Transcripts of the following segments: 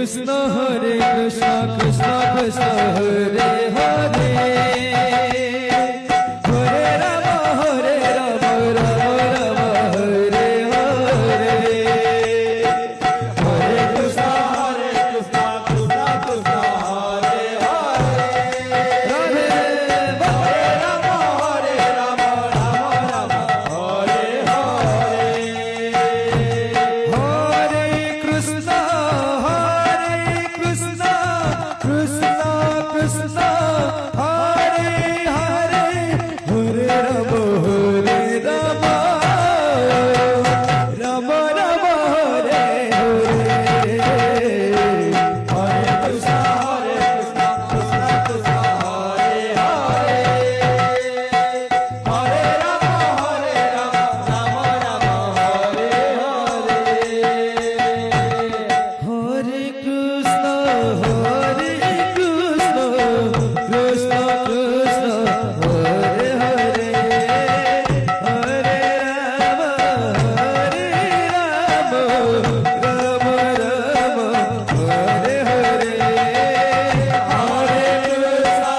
Krishna Krishna Krishna Hare Hare Hare Rama Rama Rama Hare Hare Hare Krishna Krishna Krishna Hare Hare Hare Rama Rama Rama Hare Hare Hare Krishna Krishna Krishna Hare Hare Hare Rama Rama Rama Hare Hare Hare Krishna Krishna Krishna Hare Hare Hare Rama Rama Rama Hare Hare Hare Krishna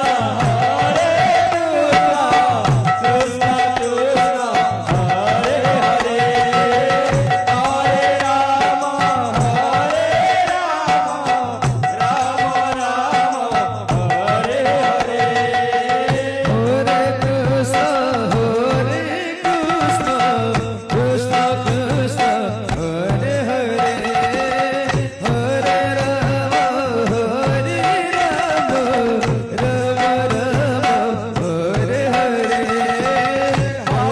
Krishna Krishna Hare Hare Hare Rama Rama Rama Hare Hare Hare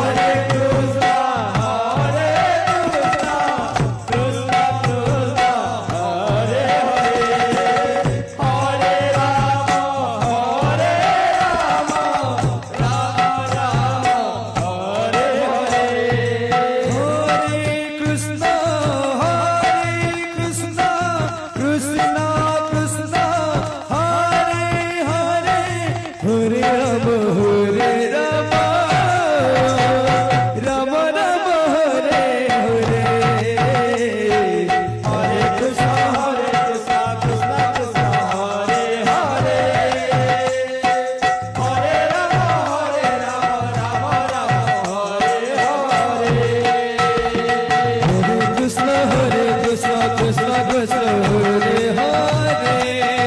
Krishna Krishna Krishna Hare Hare Hare Rama Hare Hare Hare Krishna Krishna Krishna Hare Hare Hare Rama Rama Rama Hare Hare Hare Krishna Krishna Krishna Hare Krishna Krishna Hare Hare